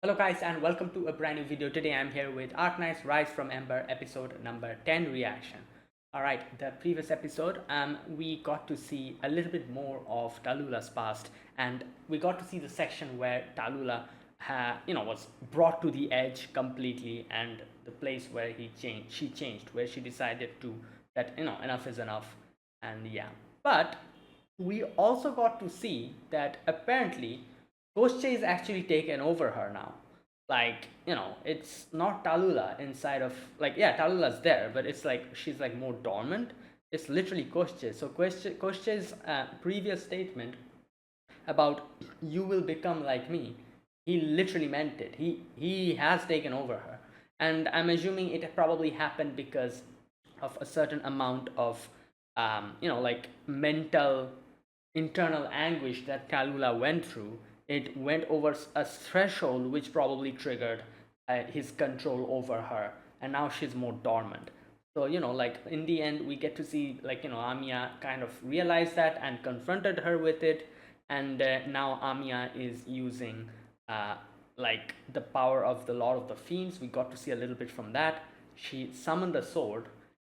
Hello guys and welcome to a brand new video. Today I'm here with Arknights Rise from Ember episode number 10 reaction. Alright, the previous episode we got to see a little bit more of Tallulah past, and we got to see the section where Tallulah was brought to the edge completely, and the place where she changed, where she decided to that enough is enough. And yeah, but we also got to see that apparently Koschei is actually taken over her now. Like, it's not Tallulah inside of, like, yeah, Tallulah's there, but it's like she's like more dormant. It's literally Koschei. So Koschei's previous statement about "you will become like me," he literally meant it. He has taken over her, and I'm assuming it probably happened because of a certain amount of like mental internal anguish that Tallulah went through. It went over a threshold which probably triggered his control over her, and now she's more dormant. So like in the end, we get to see like Amiya kind of realized that and confronted her with it, and now Amiya is using like the power of the Lord of the Fiends. We got to see a little bit from that. She summoned a sword,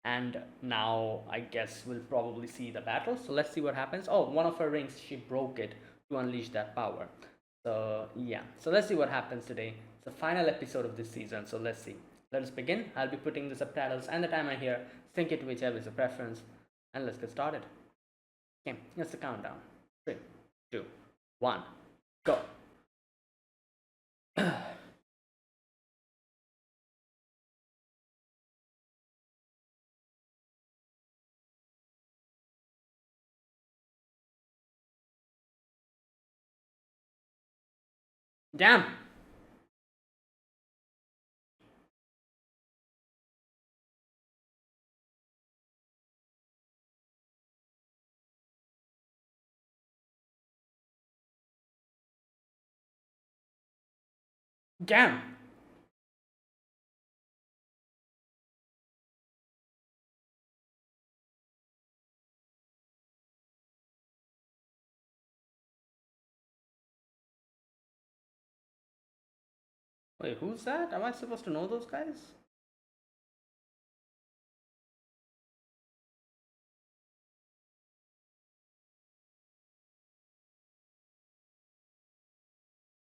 and now I guess we'll probably see the battle. So let's see what happens. Oh, one of her rings, she broke it to unleash that power. So yeah, so let's see what happens today. It's the final episode of this season, so let's see. Let us begin. I'll be putting the subtitles and the timer here. Sync it to whichever is your preference, and let's get started. Okay, here's the countdown. 3, 2, 1, go. Damn. Damn. Wait, who's that? Am I supposed to know those guys?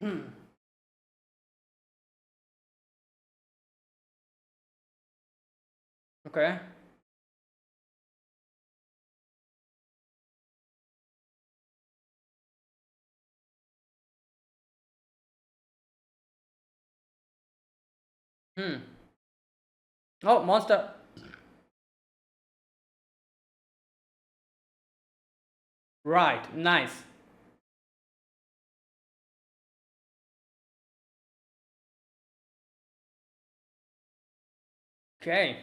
Hmm. Okay. Hmm. Oh, monster. Right. Nice. Okay.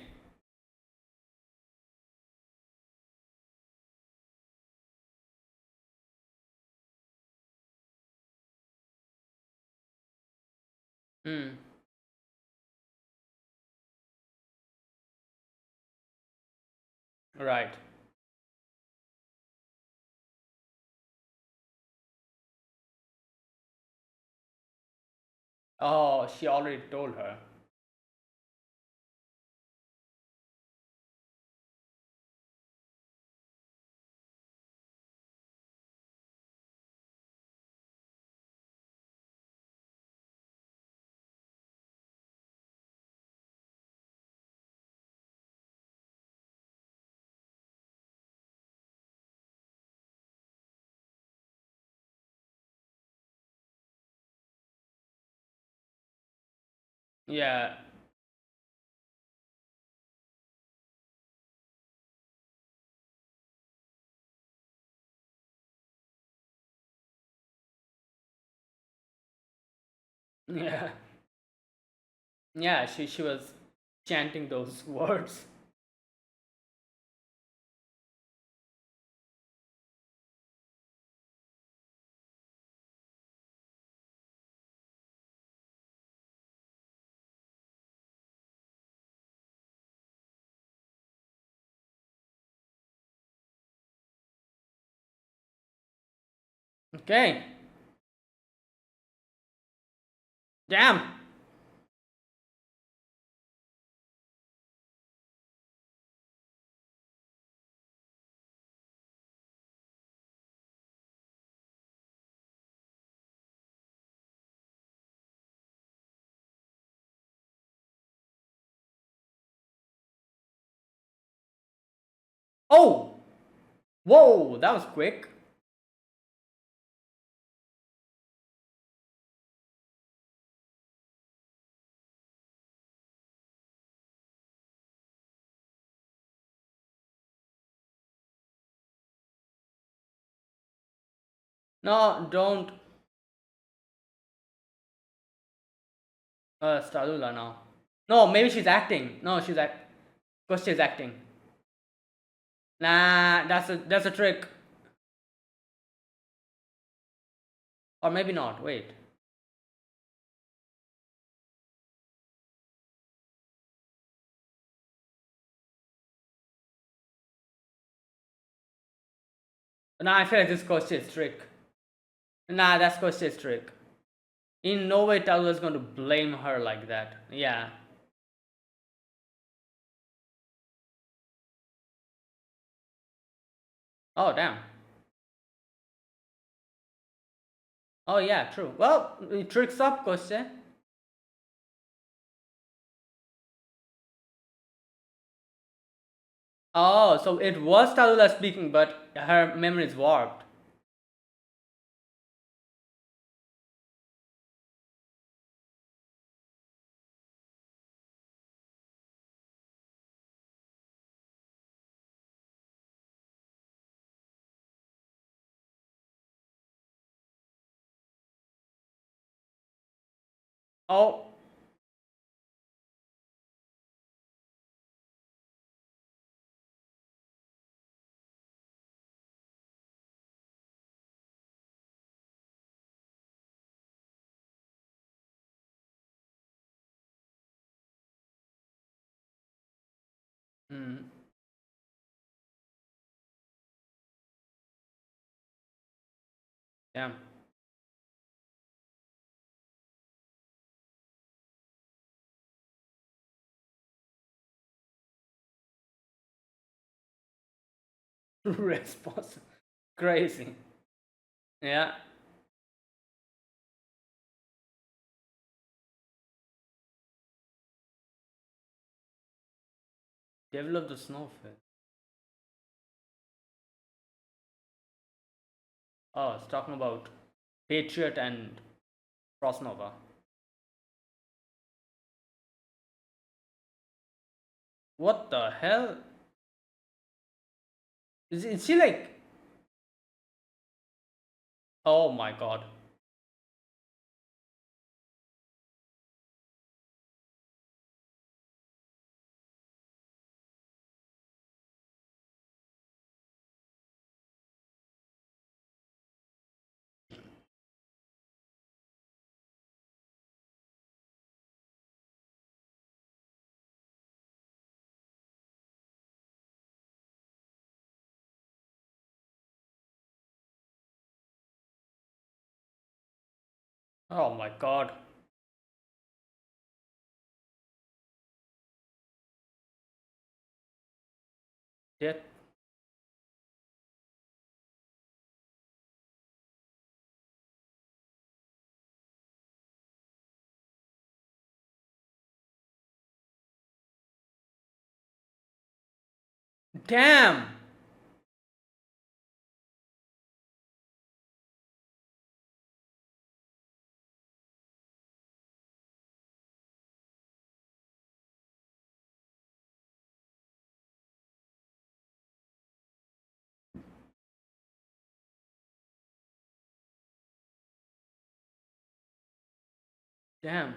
Hmm. Right. Oh, she already told her. Yeah. Yeah. Yeah, she was chanting those words. Okay. Damn! Oh! Whoa, that was quick. No, don't. Starula now. No, maybe she's acting. No, she's act. Because she's acting. Nah, that's a trick. Or maybe not. Wait. Nah, I feel like this Kosche's trick. Nah, that's Kosche's trick. In no way Talula's going to blame her like that. Yeah. Oh, damn. Oh, yeah, true. Well, tricks up, Kosche. Oh, so it was Talula speaking, but her memory is warped. Oh, hmm. Damn. Response. Crazy. Yeah. Develop the snowfish. Oh, it's talking about Patriot and Frostnova. What the hell? Is she like. Oh my god. Oh my god. Death. Damn! Damn.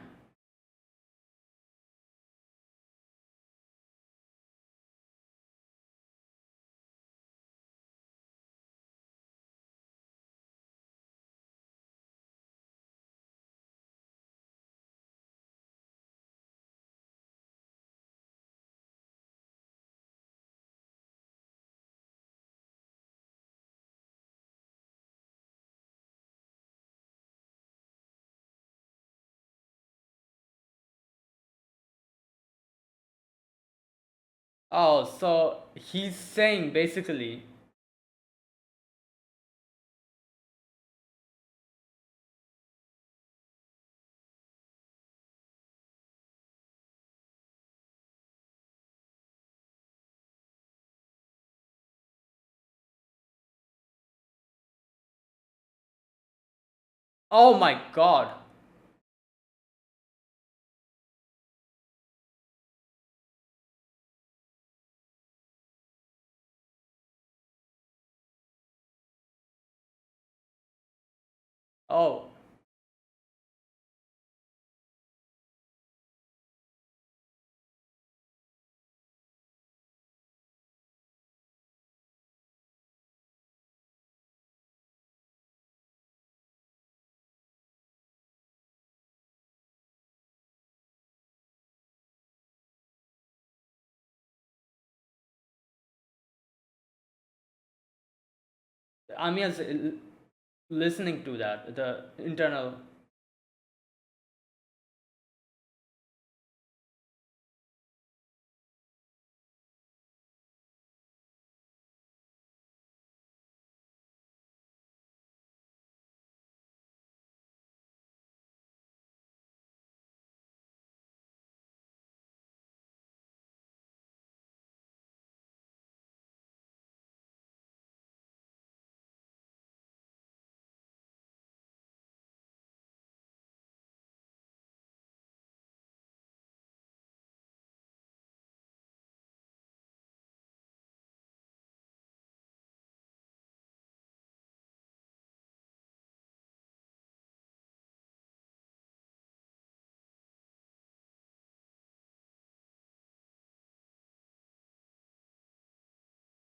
Oh, so he's saying basically. Oh my god. Oh, Amiya's listening to that, the internal.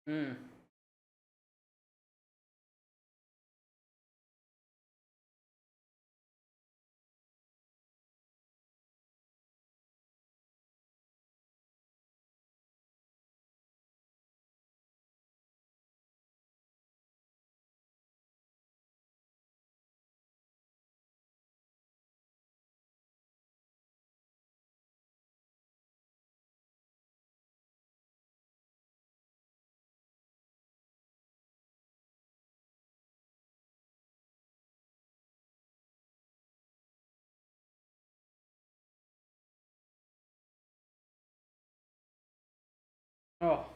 Hmm. Oh,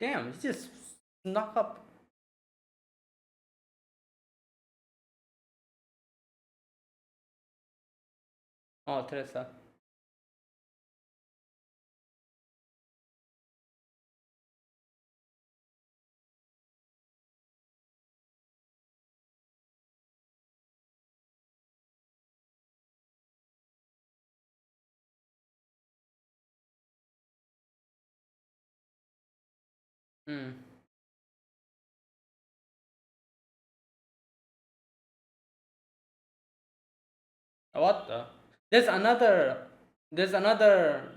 damn, he just snuck up. Oh, Teresa. Hmm. What the? There's another. There's another.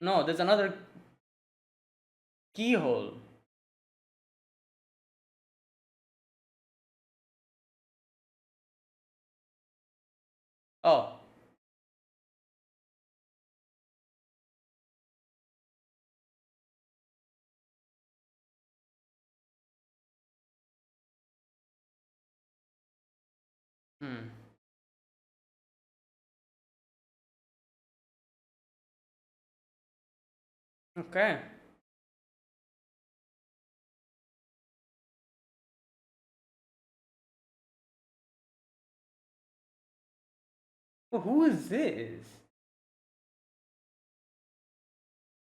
No, there's another keyhole. Oh. Hmm. Okay. Who is this?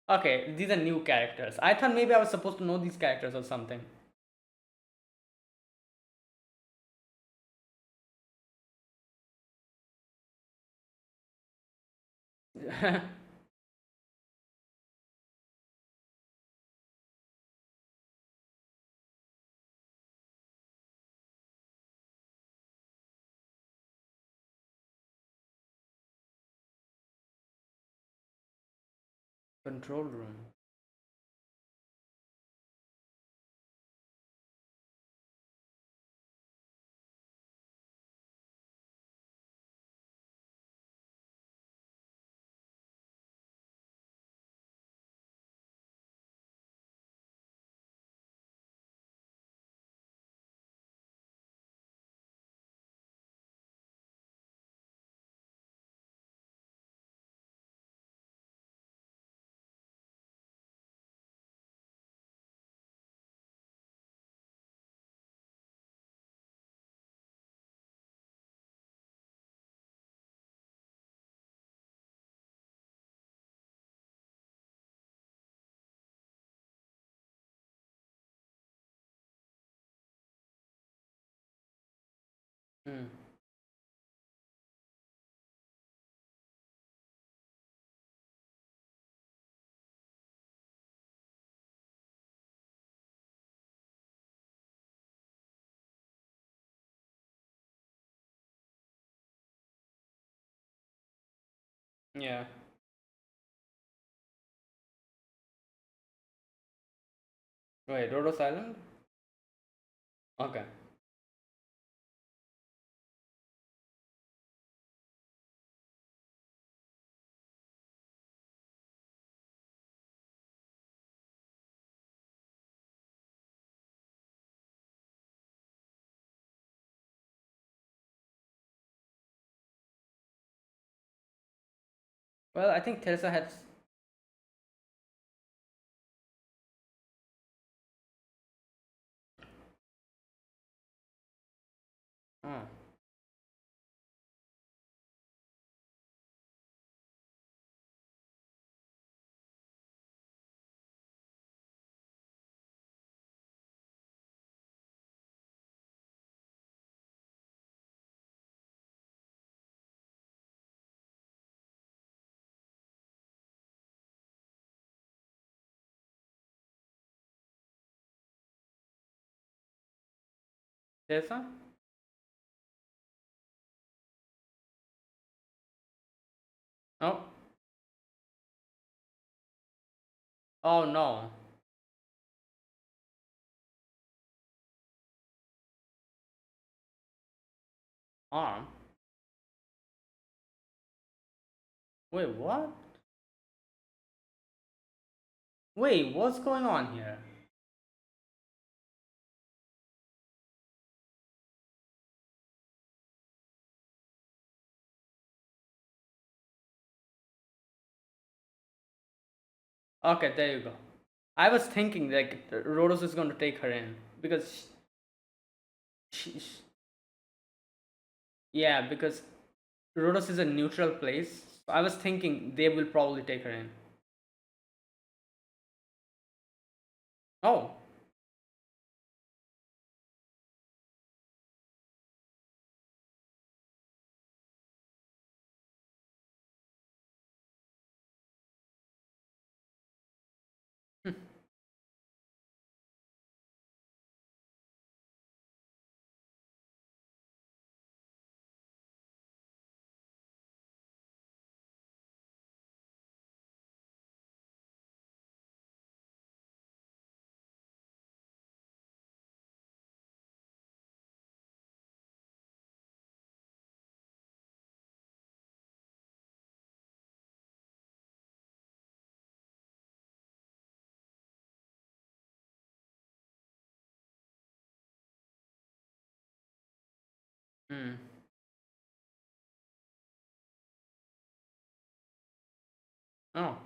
Okay, these are new characters. I thought maybe I was supposed to know these characters or something. Control room. Mm. Yeah. Wait, Rhodos Island? Okay. Well, I think Teresa had. Oh. Teresa? Oh. Oh no. Arm? Wait, what? Wait, what's going on here? Okay, there you go. I was thinking like Rhodos is going to take her in because yeah, because Rhodos is a neutral place. So I was thinking they will probably take her in. Oh. Hmm. Oh.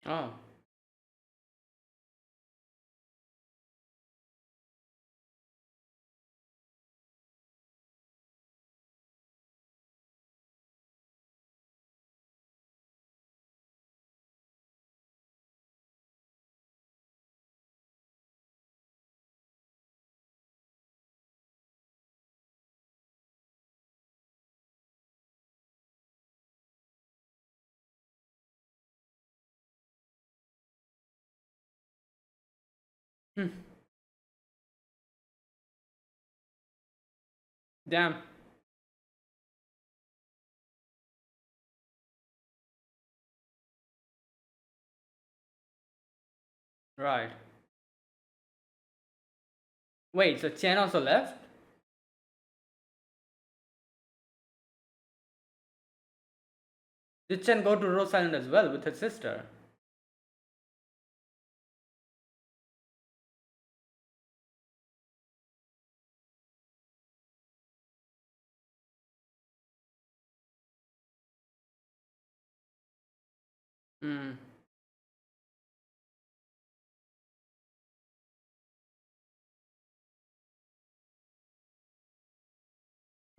Oh. Hmm. Damn. Right. Wait, so Chen also left? Did Chen go to Rose Island as well with her sister? Hmm.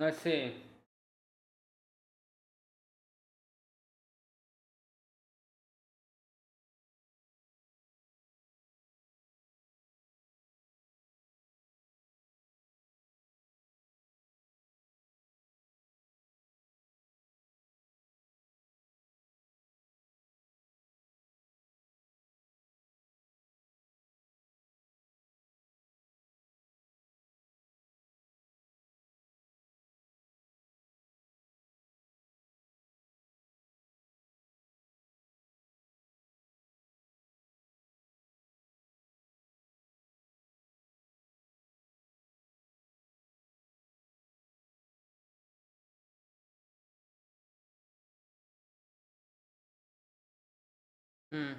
I see. Hmm.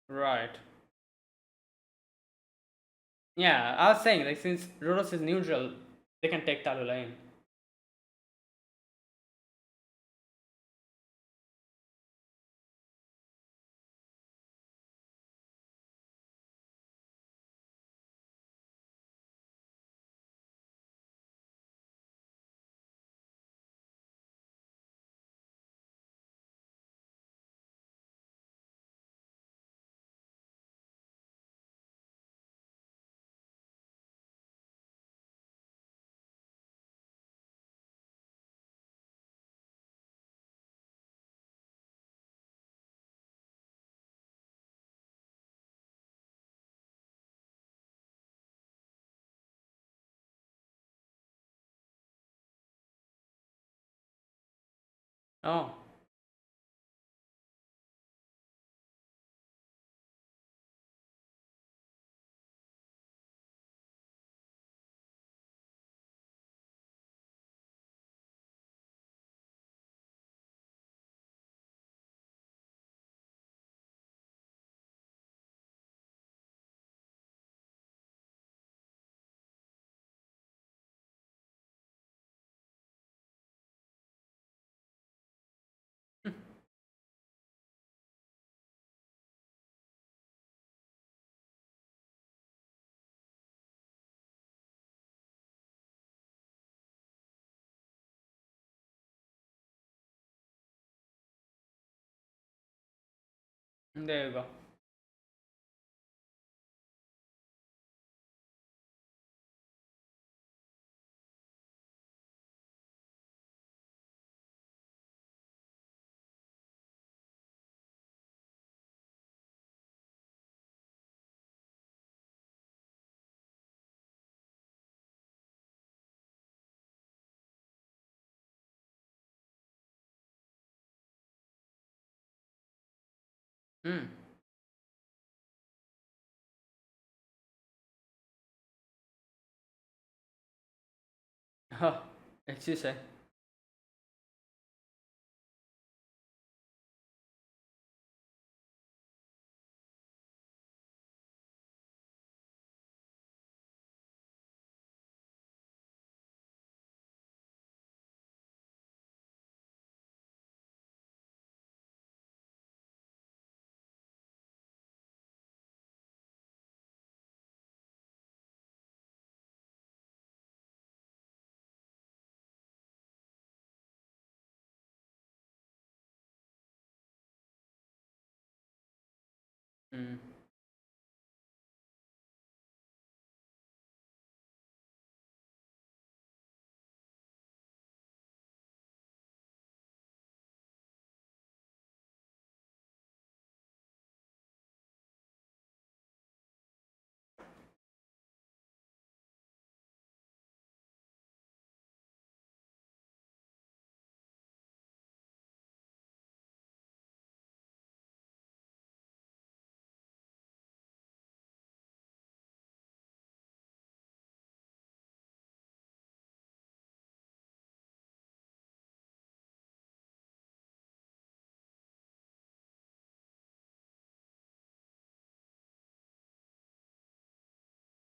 Right. Yeah, I was saying, like, since Rhodos is neutral, they can take Tallulah in. Oh. There you go. Hmm. Oh, as you say. Hmm.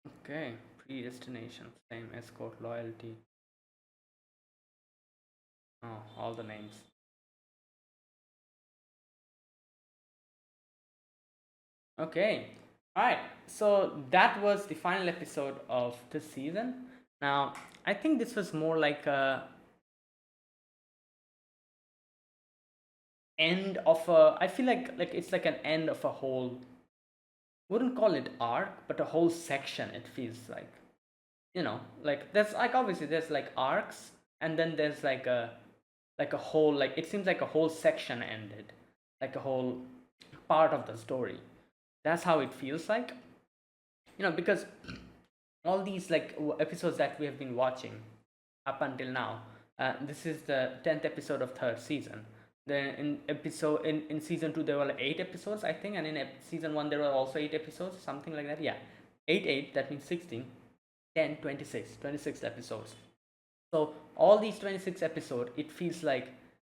Okay. Predestination, flame, escort, loyalty. Oh, all the names. Okay. All right. So that was the final episode of this season. Now, I think this was more like a end of a. I feel like it's like an end of a whole. Wouldn't call it arc, but a whole section. It feels like, like there's like obviously there's like arcs, and then there's like a whole, like it seems like a whole section ended, like a whole part of the story. That's how it feels like, because all these like episodes that we have been watching up until now. This is the 10th episode of third season. Then in season 2 there were like 8 episodes, I think, and in season 1 there were also 8 episodes, something like that. Yeah, 8 that means 16, 10, 26 episodes. So all these 26 episodes, it feels like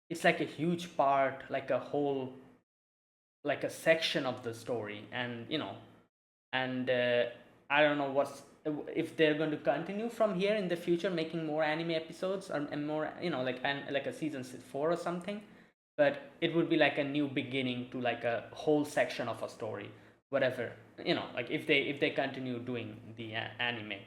it's like a huge part, like a whole, like a section of the story. And and I don't know what's, if they're going to continue from here in the future making more anime episodes, or and more, like a season 4 or something. But it would be like a new beginning to like a whole section of a story, whatever, like if they continue doing the anime.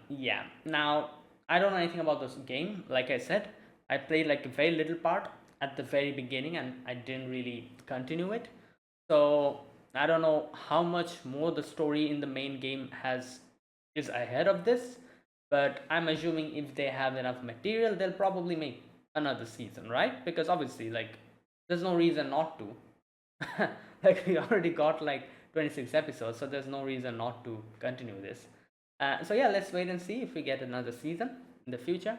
Yeah, now I don't know anything about this game. Like I said, I played like a very little part at the very beginning, and I didn't really continue it. So I don't know how much more the story in the main game is ahead of this, but I'm assuming if they have enough material, they'll probably make another season, right? Because obviously, like, there's no reason not to. Like, we already got like 26 episodes, so there's no reason not to continue this. So yeah, let's wait and see if we get another season in the future.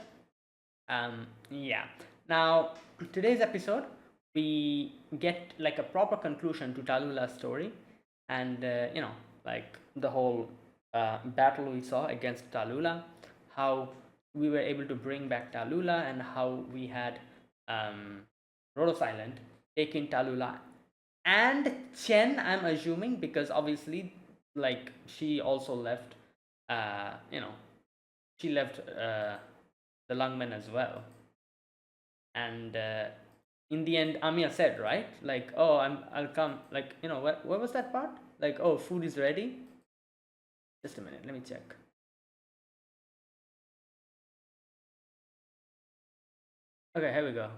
Yeah. Now, today's episode, we get like a proper conclusion to Talula's story, and like the whole battle we saw against Talula, how we were able to bring back Talula, and how we had Rhodos Island taking Talula and Chen, I'm assuming, because obviously, like, she also left, uh, you know, she left the Lungmen as well. And in the end, Amir said, right? Like, oh, I'll come. Like, what was that part? Like, oh, food is ready. Just a minute, let me check. Okay, here we go.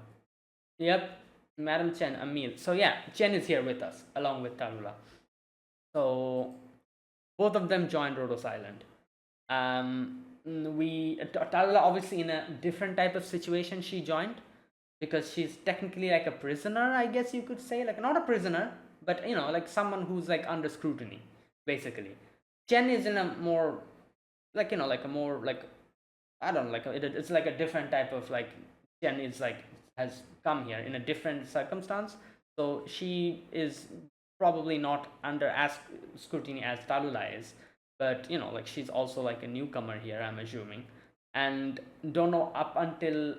Yep, Madam Chen, a meal. So yeah, Chen is here with us along with Talula. So both of them joined Rhodos Island. Talula obviously in a different type of situation she joined, because she's technically like a prisoner, I guess you could say, like not a prisoner, but like someone who's like under scrutiny, basically. Chen is in a more, like like a more, like, I don't know, like it's like a different type of, like, Chen is like, has come here in a different circumstance, so she is probably not under as scrutiny as Talula is, but like she's also like a newcomer here, I'm assuming, and don't know up until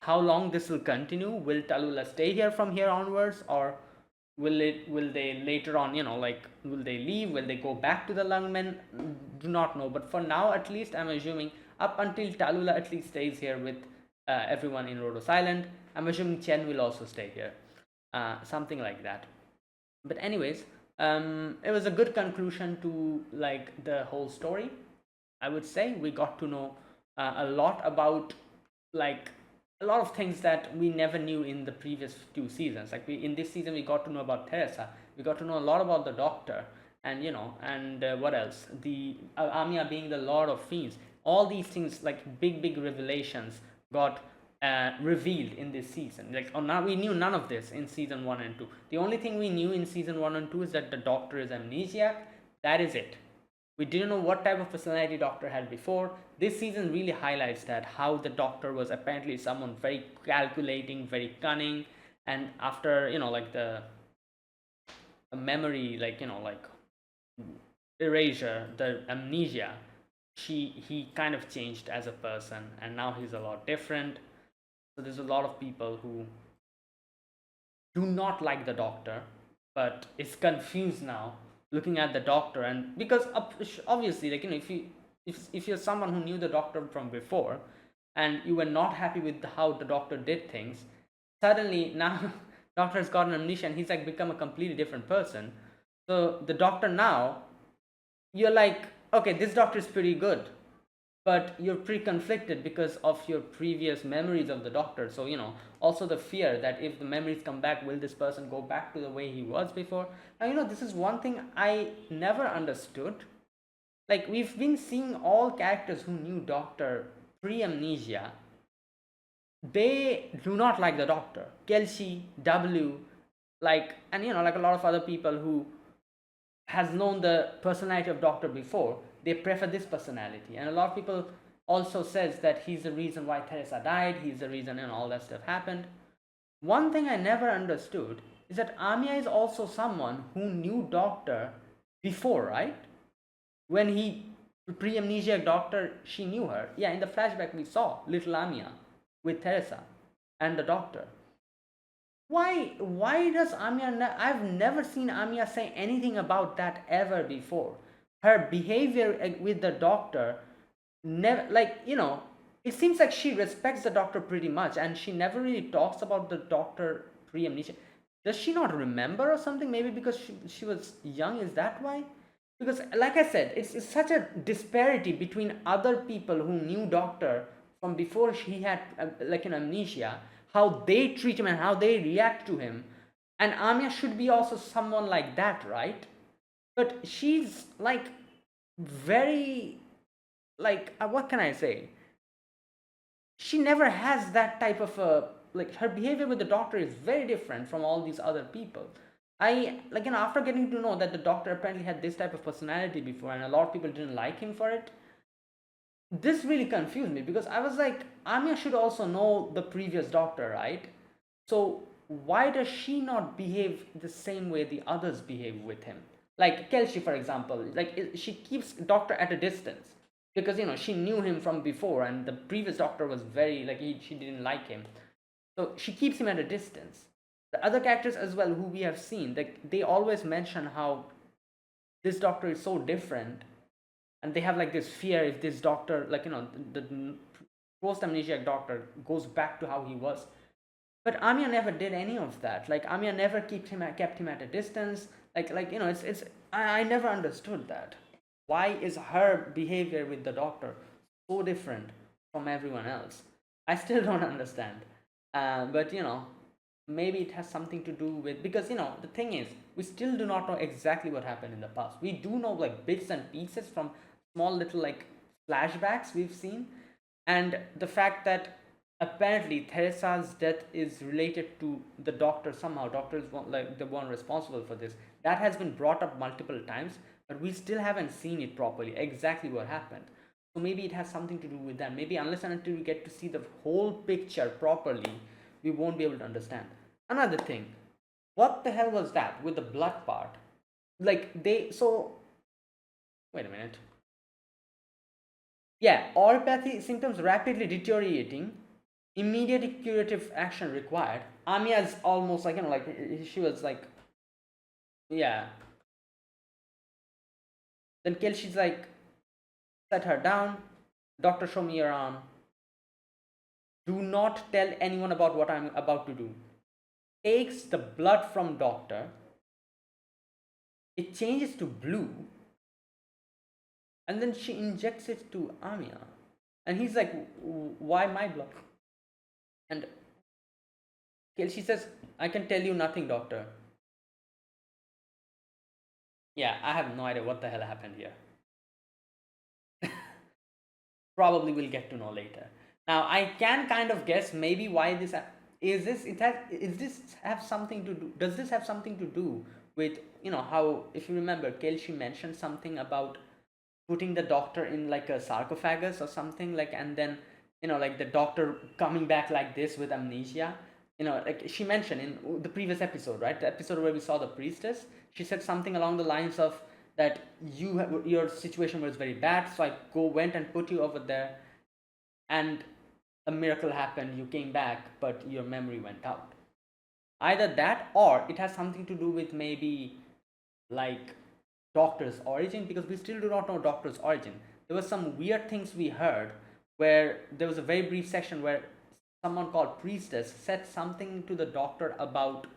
how long this will continue. Will Talula stay here from here onwards, or will they later on, like, will they leave, will they go back to the Lungmen? Do not know, but for now at least I'm assuming up until Talula at least stays here with everyone in Rhodos Island. I'm assuming Chen will also stay here, something like that. But anyways, it was a good conclusion to like the whole story. I would say we got to know a lot about, like, a lot of things that we never knew in the previous 2 seasons. Like, in this season we got to know about Teresa, we got to know a lot about the Doctor, and what else, the Amia being the Lord of Fiends. All these things, like big revelations, got revealed in this season. Like, now we knew none of this in season 1 and 2. The only thing we knew in season 1 and 2 is that the Doctor is amnesiac. That is it. We didn't know what type of personality Doctor had before. This season really highlights that, how the Doctor was apparently someone very calculating, very cunning, and after like the memory, like like erasure, the amnesia, he kind of changed as a person, and now he's a lot different. So there's a lot of people who do not like the Doctor, but is confused now looking at the Doctor. And because obviously, like, if you're someone who knew the Doctor from before, and you were not happy with how the Doctor did things, suddenly now Doctor has gotten amnesia and he's like become a completely different person. So the Doctor now, you're like, okay, this Doctor is pretty good, but you're pretty conflicted because of your previous memories of the doctor. So, also the fear that if the memories come back, will this person go back to the way he was before? Now, this is one thing I never understood. Like, we've been seeing all characters who knew Doctor pre-amnesia, they do not like the Doctor. Kelsey, W, and like a lot of other people who has known the personality of Doctor before, they prefer this personality. And a lot of people also says that he's the reason why Teresa died, he's the reason all that stuff happened. One thing I never understood is that Amia is also someone who knew Doctor before, right? When he pre-amnesiac Doctor, she knew her. Yeah, in the flashback we saw little Amia with Teresa and the Doctor. Why does Amia I've never seen Amia say anything about that ever before. Her behavior with the Doctor never, it seems like she respects the Doctor pretty much, and she never really talks about the Doctor pre-amnesia. Does she not remember or something? Maybe because she was young, is that why? Because like I said, it's such a disparity between other people who knew Doctor from before she had amnesia, how they treat him and how they react to him. And Amia should be also someone like that, right? But she's very what can I say? She never has that type of her behavior with the Doctor is very different from all these other people. After getting to know that the Doctor apparently had this type of personality before and a lot of people didn't like him for it, this really confused me, because I was like, Amia should also know the previous Doctor, right? So why does she not behave the same way the others behave with him? Like Kelsey, for example, she keeps Doctor at a distance because she knew him from before, and the previous Doctor was very she didn't like him, so she keeps him at a distance. The other characters as well who we have seen, they always mention how this Doctor is so different, and they have this fear if this Doctor, the post amnesiac Doctor goes back to how he was. But Amia never did any of that. Amia never kept him at a distance. I never understood that. Why is her behavior with the Doctor so different from everyone else? I still don't understand. But maybe it has something to do with, because the thing is, we still do not know exactly what happened in the past. We do know bits and pieces from small little flashbacks we've seen, and the fact that apparently Teresa's death is related to the Doctor somehow. Doctor is the one responsible for this. That has been brought up multiple times, but we still haven't seen it properly, exactly what happened. So maybe it has something to do with that. Maybe unless and until we get to see the whole picture properly, we won't be able to understand. Another thing, what the hell was that with the blood part? Wait a minute. Yeah, oropathy symptoms rapidly deteriorating, immediate curative action required. Amia's almost she was yeah. Then Kelsey's set her down. Doctor, show me your arm. Do not tell anyone about what I'm about to do. Takes the blood from Doctor. It changes to blue. And then she injects it to Amia. And he's like, why my blood? And Kelsey says, I can tell you nothing, Doctor. Yeah, I have no idea what the hell happened here. Probably we'll get to know later. Now, I can kind of guess maybe why this does this have something to do with, how, if you remember, Kelsey mentioned something about putting the Doctor in a sarcophagus or something, and then the Doctor coming back like this with amnesia. She mentioned in the previous episode, right, the episode where we saw the priestess, she said something along the lines of that your situation was very bad, so I went and put you over there, and a miracle happened, you came back, but your memory went out. Either that, or it has something to do with maybe Doctor's origin, because we still do not know Doctor's origin. There were some weird things we heard where there was a very brief section where someone called Priestess said something to the Doctor about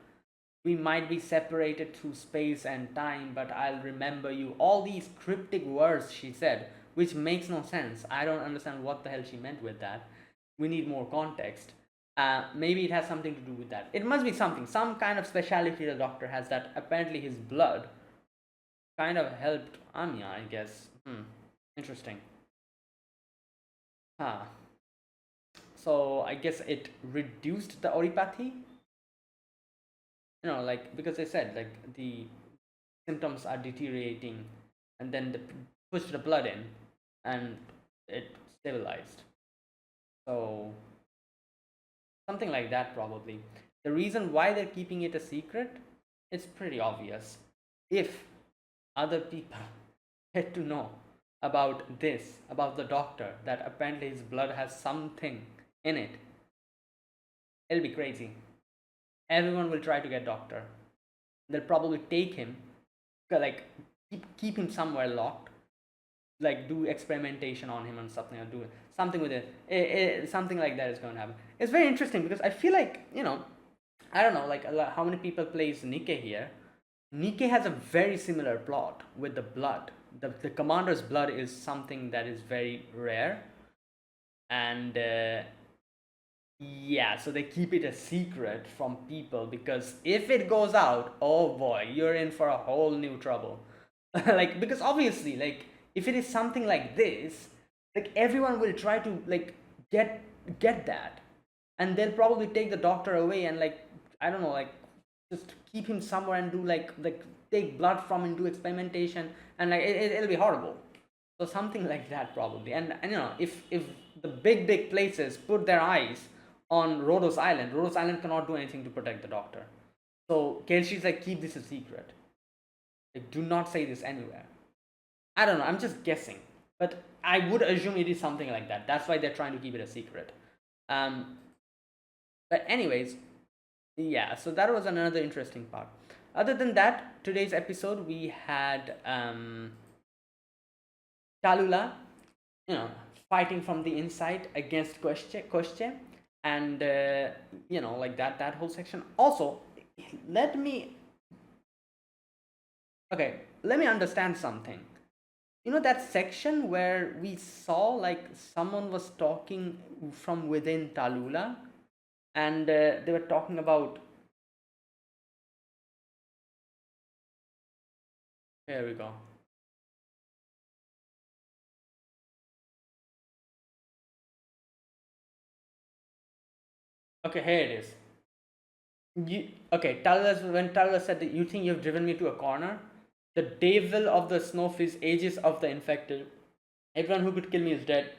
we might be separated through space and time, but I'll remember you. All these cryptic words she said, which makes no sense. I don't understand what the hell she meant with that. We need more context. Maybe it has something to do with that. It must be something, some kind of speciality the doctor has, that apparently his blood kind of helped Anya, I guess. Interesting. Huh. So I guess it reduced the oripathy. Like, because they said like the symptoms are deteriorating, and then they pushed the blood in, and it stabilized. So something like that probably. The reason why they're keeping it a secret, it's pretty obvious. If other people get to know about this, about the doctor, that apparently his blood has something in it, it'll be crazy. Everyone will try to get doctor. They'll probably take him, like keep him somewhere locked, like do experimentation on him and something, or do something with it. Something like that is going to happen. It's very interesting because I feel like, I don't know, like how many people plays Nikke here. Nikke has a very similar plot with the blood. The commander's blood is something that is very rare, and yeah, so they keep it a secret from people, because if it goes out, oh boy, you're in for a whole new trouble. Like, because obviously, like, if it is something like this, like, everyone will try to like get that, and they'll probably take the doctor away and, like, I don't know, like, just keep him somewhere and do like take blood from him, do experimentation, and like it'll be horrible. So something like that probably. And if the big places put their eyes on Rhodos Island, Rhodos Island cannot do anything to protect the doctor. So Kelsey's like, keep this a secret. Like, do not say this anywhere. I don't know, I'm just guessing. But I would assume it is something like that. That's why they're trying to keep it a secret. But anyways, yeah, so that was another interesting part. Other than that, today's episode we had Talula, fighting from the inside against Koshche, and like that whole section. Also, let me understand something. That section where we saw like someone was talking from within Talula, and they were talking about, here we go. Okay, here it is. When Talula said that, you think you've driven me to a corner? The devil of the snowfish ages of the infected. Everyone who could kill me is dead.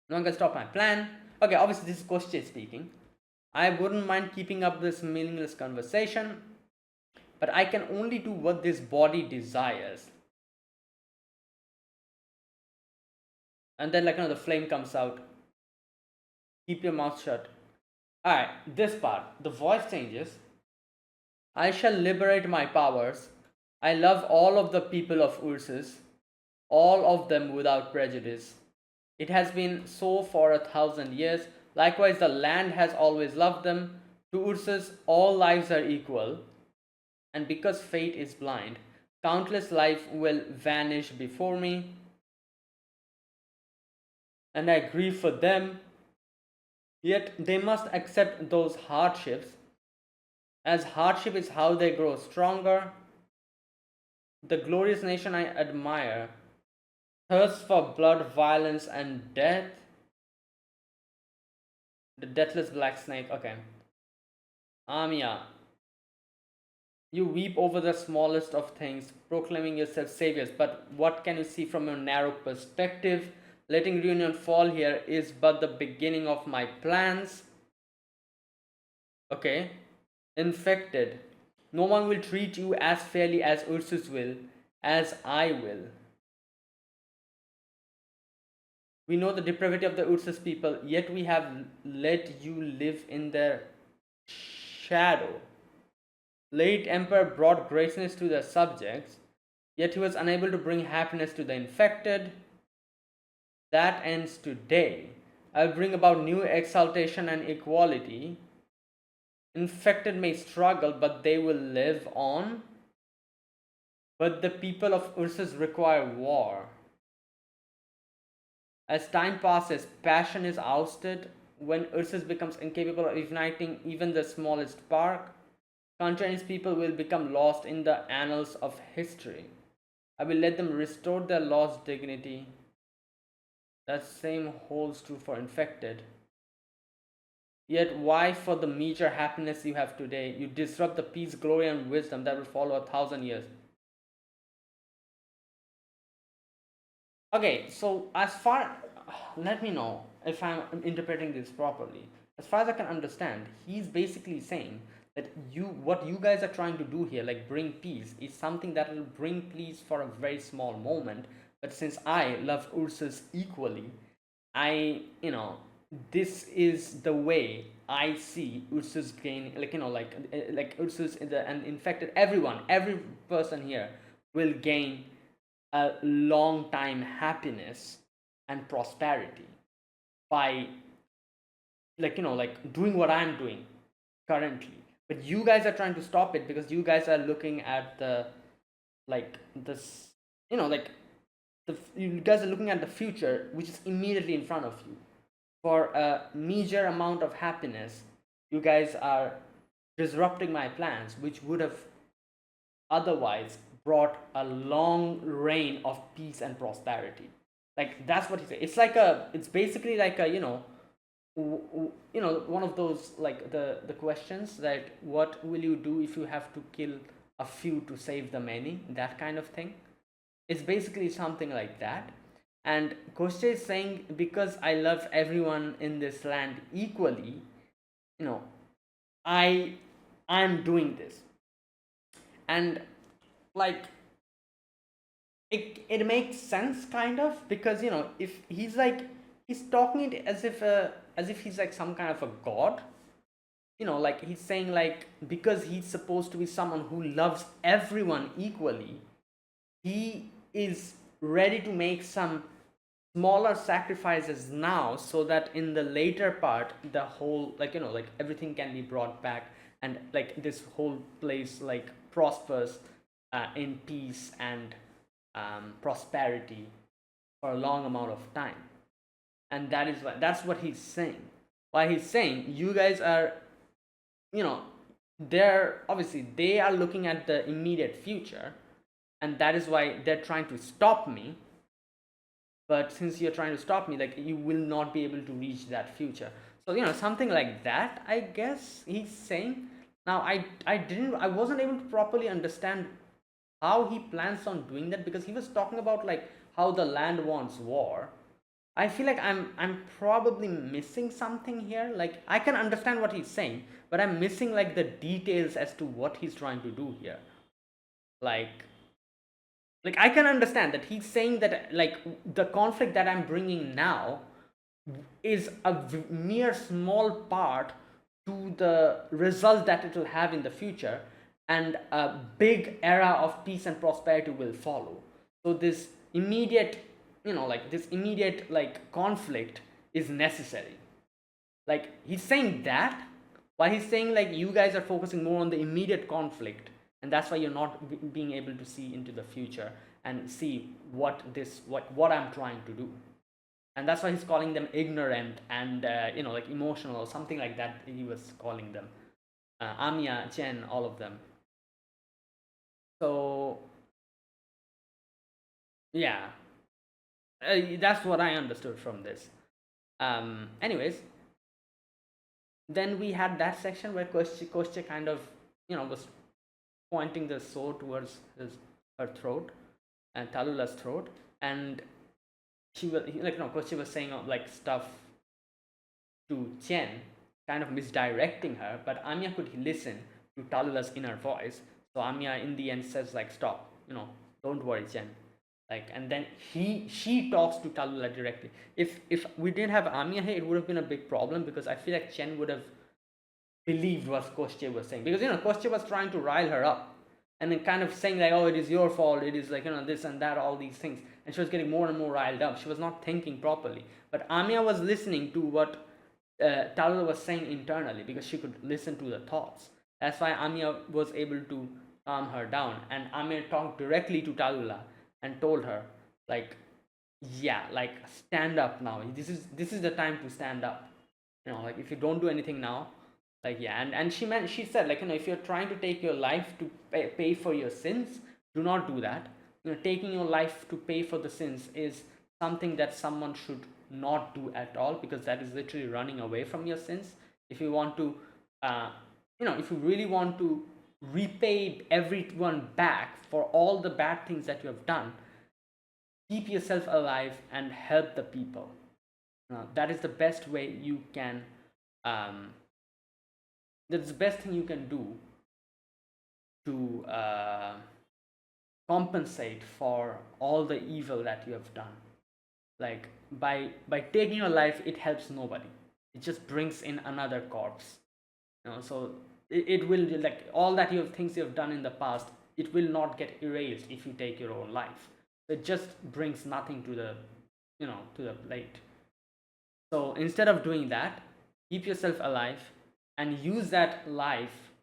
No one can stop my plan. Okay, obviously this is Koshche speaking. I wouldn't mind keeping up this meaningless conversation, but I can only do what this body desires. And then, like, the flame comes out. Keep your mouth shut. Alright, this part. The voice changes. I shall liberate my powers. I love all of the people of Ursus, all of them without prejudice. It has been so for 1,000 years. Likewise, the land has always loved them. To Ursus, all lives are equal. And because fate is blind, countless lives will vanish before me. And I grieve for them. Yet they must accept those hardships, as hardship is how they grow stronger. The glorious nation I admire thirsts for blood, violence, and death. The deathless black snake. Okay. Amia, you weep over the smallest of things, proclaiming yourself saviors, but what can you see from your narrow perspective? Letting Reunion fall here is but the beginning of my plans. Okay. Infected. No one will treat you as fairly as Ursus will, as I will. We know the depravity of the Ursus people, yet we have let you live in their shadow. Late Emperor brought greatness to their subjects, yet he was unable to bring happiness to the infected. That ends today. I'll bring about new exaltation and equality. Infected may struggle, but they will live on. But the people of Ursus require war. As time passes, passion is ousted. When Ursus becomes incapable of igniting even the smallest spark, conscientious people will become lost in the annals of history. I will let them restore their lost dignity. That same holds true for infected. Yet why for the meager happiness you have today, you disrupt the peace, glory and wisdom that will follow 1,000 years? Okay, so as far, let me know if I'm interpreting this properly. As far as I can understand, he's basically saying that what you guys are trying to do here, like bring peace, is something that will bring peace for a very small moment. But since I love Ursus equally, this is the way I see Ursus gain, like Ursus and infected, every person here will gain a long time happiness and prosperity by doing what I'm doing currently. But you guys are trying to stop it because you guys are looking at the like this you know like you guys are looking at the future, which is immediately in front of you. For a meager amount of happiness, you guys are disrupting my plans, which would have otherwise brought a long reign of peace and prosperity. Like that's what he said. It's basically like a one of those, like the questions that what will you do if you have to kill a few to save the many, that kind of thing. It's basically something like that. And Koste is saying, because I love everyone in this land equally, you know I'm doing this. And like it makes sense kind of, because if he's talking it as if he's like some kind of a god. Like he's saying, like, because he's supposed to be someone who loves everyone equally, he is ready to make some smaller sacrifices now, so that in the later part the whole, like everything can be brought back, and like this whole place like prospers in peace and prosperity for a long amount of time. And that's what he's saying. Why he's saying you guys are, they're obviously they are looking at the immediate future, and that is why they're trying to stop me. But since you're trying to stop me, like, you will not be able to reach that future. So something like that, I guess he's saying. Now I wasn't able to properly understand how he plans on doing that, because he was talking about like how the land wants war. I feel like I'm probably missing something here. Like, I can understand what he's saying, but I'm missing like the details as to what he's trying to do here. Like I can understand that he's saying that like the conflict that I'm bringing now is a mere small part to the result that it will have in the future, and a big era of peace and prosperity will follow. So this immediate, like conflict is necessary. Like he's saying that, while he's saying like you guys are focusing more on the immediate conflict, and that's why you're not being able to see into the future and see what I'm trying to do. And that's why he's calling them ignorant and like emotional or something like that. He was calling them Amia, Chen, all of them. So yeah, that's what I understood from this. Anyways, then we had that section where Kostya kind of was pointing the sword towards her throat and Talula's throat, and she was Kostya was saying like stuff to Chen, kind of misdirecting her, but Anya could listen to Talula's inner voice. So Anya in the end says like, stop, don't worry, Chen. Like, and then she talks to Talula directly. If we didn't have Anya here, it would have been a big problem, because I feel like Chen would have believed what Kostya was saying, because Kostya was trying to rile her up and then kind of saying like, oh, it is your fault, it is like this and that, all these things, and she was getting more and more riled up. She was not thinking properly, but Amia was listening to what Talula was saying internally, because she could listen to the thoughts. That's why Amia was able to calm her down, and Amir talked directly to Talula and told her like, yeah, like stand up now. This is the time to stand up. Like if you don't do anything now, like yeah, and she said, like, if you're trying to take your life to pay for your sins, do not do that. Taking your life to pay for the sins is something that someone should not do at all, because that is literally running away from your sins. If you want to uh, if you really want to repay everyone back for all the bad things that you have done, keep yourself alive and help the people. That is the best way you can um, that's the best thing you can do to compensate for all the evil that you have done. Like by taking your life, it helps nobody. It just brings in another corpse. So it will, like, all that you have things you have done in the past, it will not get erased if you take your own life. It just brings nothing to the to the plate. So instead of doing that, keep yourself alive and use that life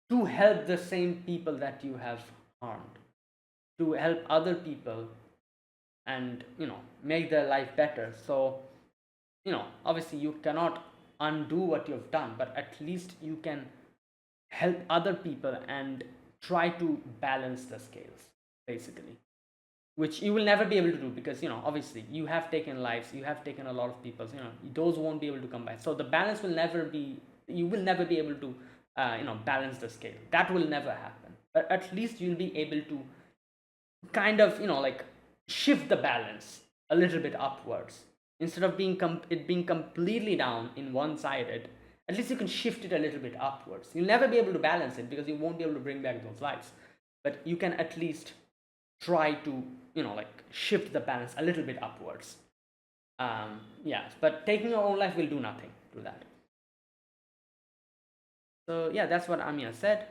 to help the same people that you have harmed, to help other people, and make their life better. So obviously you cannot undo what you have done, but at least you can help other people and try to balance the scales, basically, which you will never be able to do, because obviously you have taken lives, you have taken a lot of people's, those won't be able to come back. So the balance will never be, you will never be able to balance the scale. That will never happen, but at least you'll be able to kind of like shift the balance a little bit upwards. Instead of it being completely down in one sided, at least you can shift it a little bit upwards. You'll never be able to balance it because you won't be able to bring back those lives, but you can at least try to like shift the balance a little bit upwards. Yeah, but taking your own life will do nothing to that. So yeah, that's what Amia said,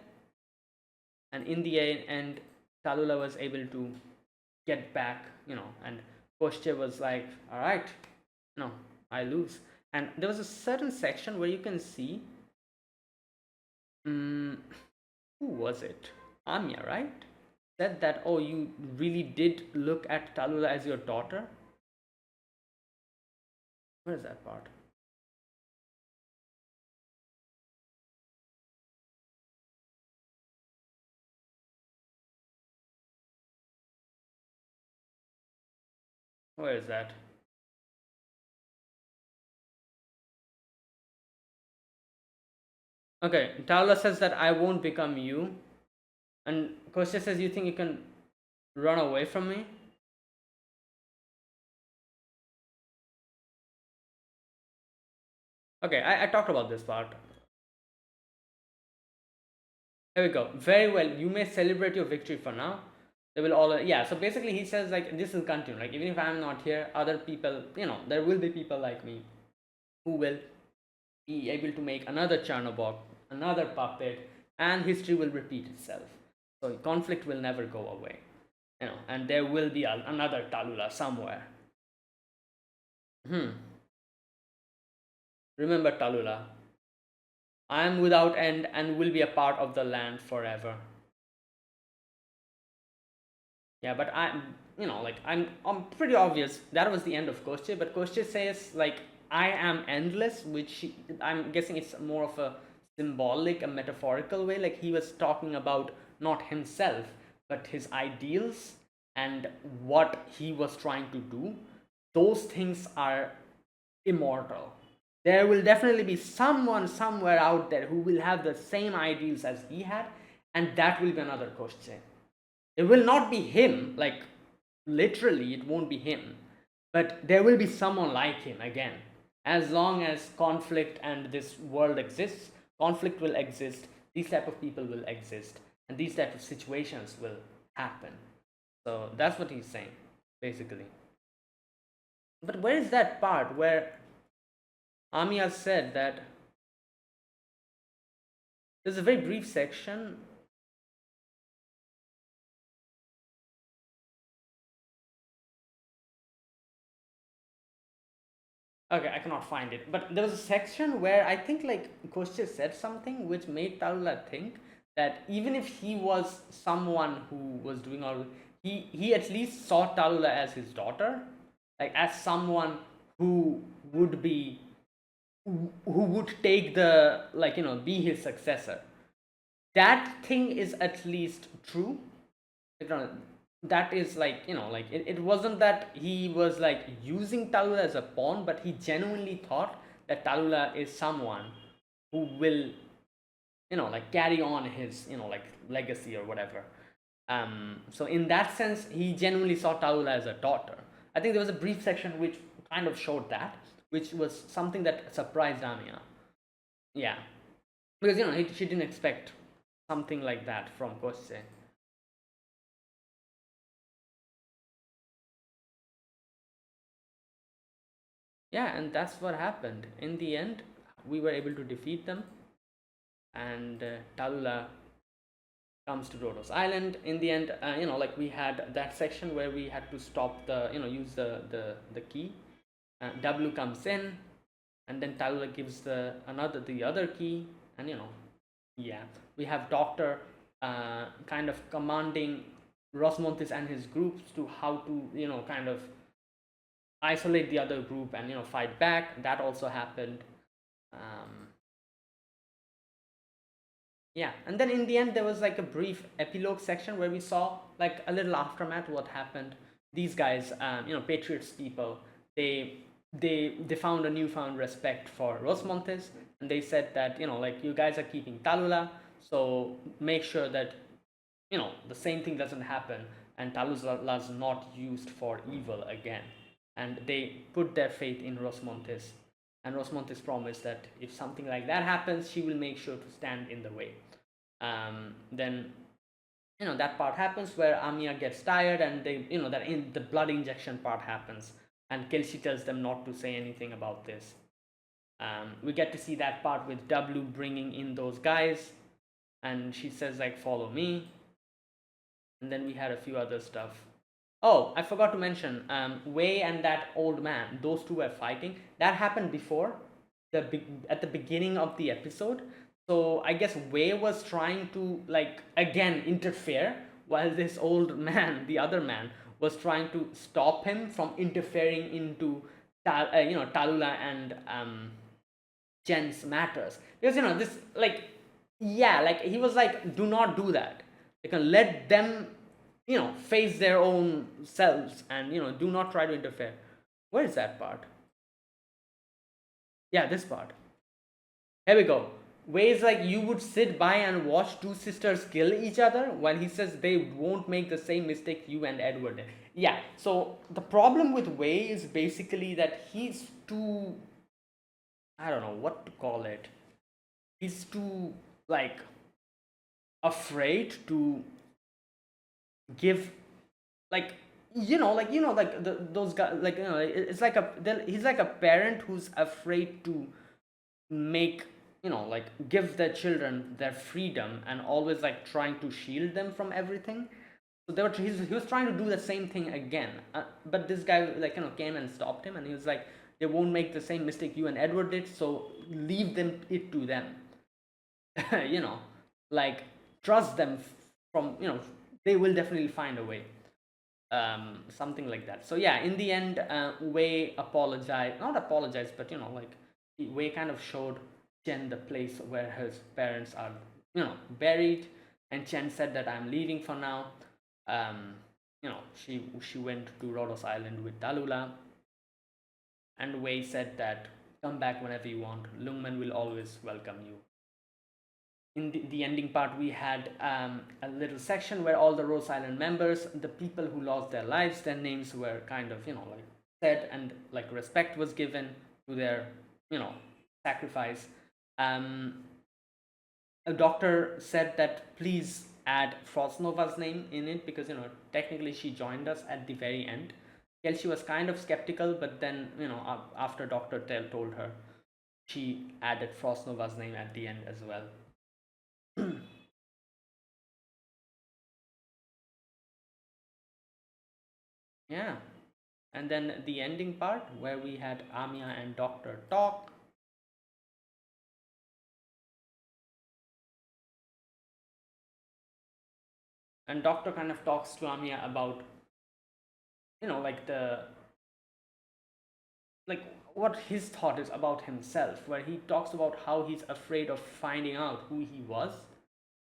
and in the end, Talula was able to get back, and Koshche was like, all right, no, I lose. And there was a certain section where you can see, who was it? Amia, right? Said that, oh, you really did look at Talula as your daughter. Where is that part? Where is that? Okay, Talula says that I won't become you, and Kostya says, you think you can run away from me? Okay, I talked about this part. Here we go. Very well. You may celebrate your victory for now. They will all, yeah. So basically, he says, like, this will continue. Like, even if I'm not here, other people, there will be people like me who will be able to make another Chernobog, another puppet, and history will repeat itself. So conflict will never go away, and there will be another Talula somewhere. Remember, Talula, I am without end and will be a part of the land forever. Yeah, but like, I'm pretty obvious that was the end of Koshche, but Koshche says, like, I am endless, which I'm guessing it's more of a symbolic, a metaphorical way. Like, he was talking about not himself, but his ideals and what he was trying to do. Those things are immortal. There will definitely be someone somewhere out there who will have the same ideals as he had, and that will be another Koshche. It will not be him, like, literally, it won't be him, but there will be someone like him again. As long as conflict and this world exists, conflict will exist, these type of people will exist, and these type of situations will happen. So that's what he's saying, basically. But where is that part where Amia said that there's a very brief section. Okay, I cannot find it. But there was a section where I think, like, Koshche said something which made Talula think that even if he was someone who was doing all, he at least saw Talula as his daughter. like as someone who would be who would take the, like, be his successor. That thing is at least true. You know, that is like, like it wasn't that he was like using Talula as a pawn, but he genuinely thought that Talula is someone who will, like carry on his, like legacy or whatever. So in that sense, he genuinely saw Talula as a daughter. I think there was a brief section which kind of showed that, which was something that surprised Amia. Yeah, because she didn't expect something like that from Kose. Yeah, and that's what happened. In the end, we were able to defeat them, and Talula comes to Rhodos Island. In the end, like we had that section where we had to stop the, use the key. W comes in, and then Talula gives the other key, and yeah, we have Doctor kind of commanding Rosmontis and his groups to how to, kind of isolate the other group and fight back. That also happened. Um, yeah, and then in the end there was like a brief epilogue section where we saw like a little aftermath what happened. These guys, Patriots people, they found a newfound respect for Rosmontes, and they said that like you guys are keeping Talula, so make sure that the same thing doesn't happen and Talula is not used for evil again. And they put their faith in Rosmontes, and Rosmontes promised that if something like that happens, she will make sure to stand in the way. Then that part happens where Amia gets tired, and they that in the blood injection part happens, and Kelsey tells them not to say anything about this. We get to see that part with W bringing in those guys, and she says like follow me. And then we had a few other stuff. Oh, I forgot to mention, Wei and that old man, those two were fighting. That happened before, at the beginning of the episode. So I guess Wei was trying to like again interfere, while this old man, the other man, was trying to stop him from interfering into Talula and Jen's matters. Because this like, yeah, like he was like, do not do that. You can let them face their own selves, and do not try to interfere. Where is that part? Yeah, this part. Here we go. Ways like you would sit by and watch two sisters kill each other, while he says they won't make the same mistake you and Edward did. Yeah, so the problem with Wei is basically that he's too, I don't know what to call it. He's too like afraid to give, like like those guys, like it's like he's like a parent who's afraid to make, like give their children their freedom, and always like trying to shield them from everything. So he was trying to do the same thing again, but this guy like came and stopped him, and he was like, they won't make the same mistake you and Edward did, so leave them it to them. you know like trust them from, they will definitely find a way, something like that. So yeah, in the end, Wei apologized, not apologized, but like Wei kind of showed Chen the place where his parents are, buried, and Chen said that I'm leaving for now. She went to Rhodos Island with Talula, and Wei said that come back whenever you want. Lungmen will always welcome you. In the ending part, we had a little section where all the Rose Island members, the people who lost their lives, their names were kind of, like said, and like respect was given to their, sacrifice. A doctor said that please add Frostnova's name in it, because, technically she joined us at the very end. Kelsey was kind of skeptical, but then, after Dr. Tell told her, she added Frostnova's name at the end as well. Yeah. And then the ending part where we had Amia and Doctor talk. And Doctor kind of talks to Amia about, like like what his thought is about himself, where he talks about how he's afraid of finding out who he was,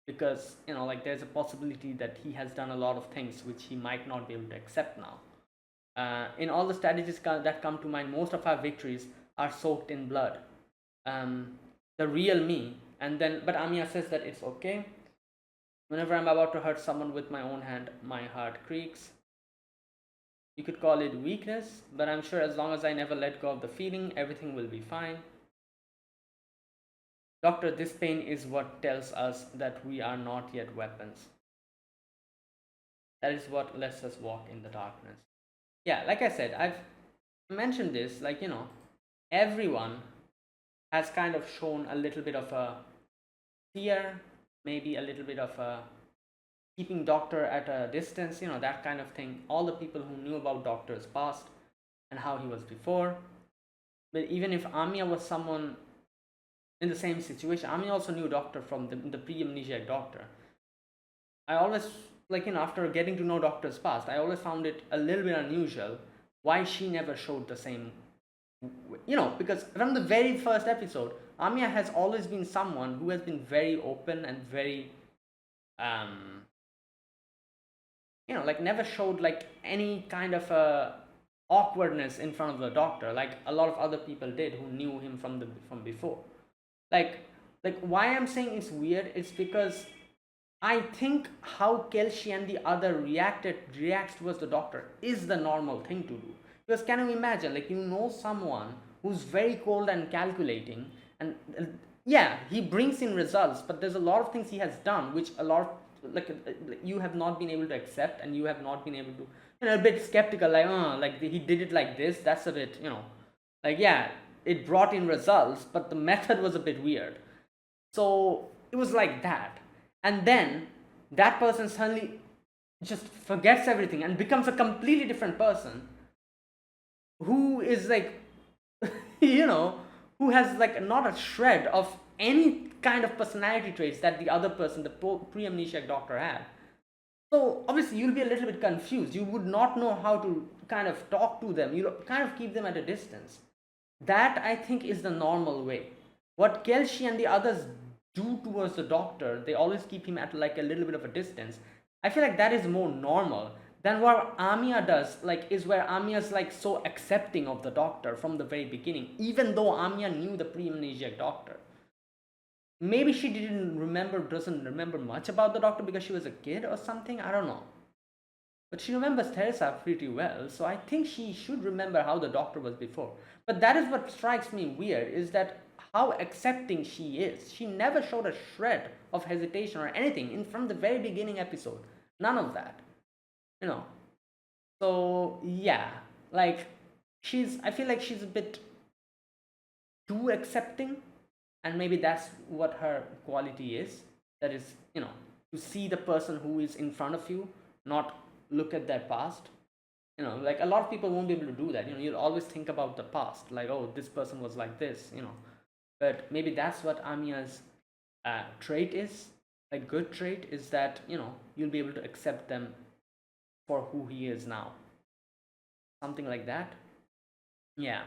because like there's a possibility that he has done a lot of things which he might not be able to accept now. In all the strategies that come to mind, most of our victories are soaked in blood. The real me. And then, but Amiya says that it's okay. Whenever I'm about to hurt someone with my own hand, my heart creaks. You could call it weakness, but I'm sure as long as I never let go of the feeling, everything will be fine. Doctor, this pain is what tells us that we are not yet weapons. That is what lets us walk in the darkness. Yeah, like I said, I've mentioned this, like, everyone has kind of shown a little bit of a fear, maybe a little bit of a keeping Doctor at a distance, that kind of thing. All the people who knew about Doctor's past and how he was before. But even if Amiya was someone in the same situation, Amiya also knew Doctor from the pre-amnesiac Doctor. I always, like, after getting to know Doctor's past, I always found it a little bit unusual why she never showed the same, because from the very first episode, Amiya has always been someone who has been very open and very, like never showed like any kind of awkwardness in front of the Doctor, like a lot of other people did who knew him from before. Like why I'm saying it's weird is because I think how Kelsey and the other reacts towards the Doctor is the normal thing to do. Because can you imagine, like, someone who's very cold and calculating, and yeah, he brings in results, but there's a lot of things he has done which a lot of, like you have not been able to accept, and you have not been able to, a bit skeptical, like he did it like this, that's a bit, like, yeah, it brought in results, but the method was a bit weird. So it was like that. And then that person suddenly just forgets everything and becomes a completely different person who is like, who has like not a shred of any kind of personality traits that the other person, the pre-amnesiac Doctor, had. So obviously you'll be a little bit confused. You would not know how to kind of talk to them. You'll kind of keep them at a distance. That, I think, is the normal way. What Kelsey and the others do towards the Doctor, they always keep him at like a little bit of a distance. I feel like that is more normal than what Amiya does, like, is where Amiya's like so accepting of the Doctor from the very beginning, even though Amiya knew the pre-amnesiac Doctor. Maybe she doesn't remember much about the Doctor because she was a kid or something, I don't know. But she remembers Teresa pretty well, so I think she should remember how the Doctor was before. But that is what strikes me weird, is that how accepting she is. She never showed a shred of hesitation or anything from the very beginning episode. None of that. So yeah, like, I feel like she's a bit too accepting, and maybe that's what her quality is. That is, to see the person who is in front of you, not look at their past. Like a lot of people won't be able to do that. You'll always think about the past, like, oh, this person was like this, but maybe that's what Amiya's trait is, like good trait, is that you'll be able to accept them for who he is now, something like that. Yeah,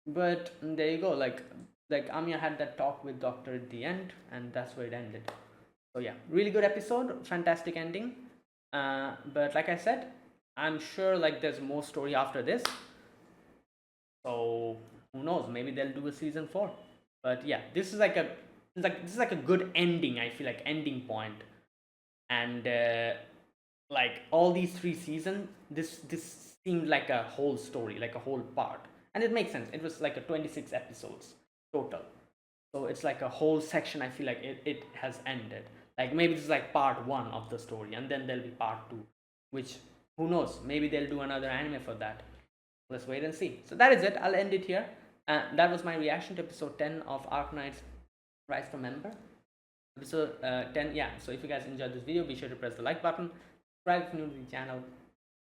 but there you go. Like Amiya had that talk with Doctor at the end, and that's where it ended. So yeah, really good episode, fantastic ending. But like I said, I'm sure like there's more story after this, so who knows, maybe they'll do a season 4. But yeah, this is like a good ending. I feel like ending point. And like all these 3 seasons, this seemed like a whole story, like a whole part, and it makes sense. It was like a 26 episodes total, so it's like a whole section. I feel like it has ended. Like maybe this is like part 1 of the story, and then there'll be part 2, which, who knows, maybe they'll do another anime for that. Let's wait and see. So that is it. I'll end it here. That was my reaction to episode 10 of Arknights Rise from Ember. Episode 10, yeah. So if you guys enjoyed this video, be sure to press the like button, subscribe if you're new to the channel,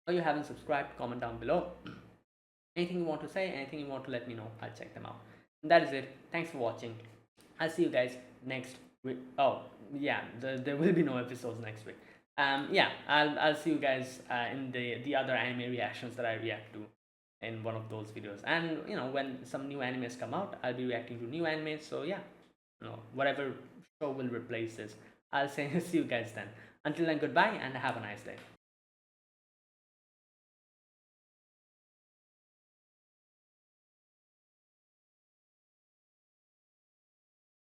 or you haven't subscribed, comment down below. Anything you want to say, anything you want to let me know, I'll check them out. And that is it. Thanks for watching. I'll see you guys next week. Oh yeah, there will be no episodes next week. Yeah, I'll see you guys in the other anime reactions that I react to in one of those videos. And when some new animes come out, I'll be reacting to new animes. So yeah, whatever show will replace this, I'll say see you guys then. Until then, goodbye and have a nice day.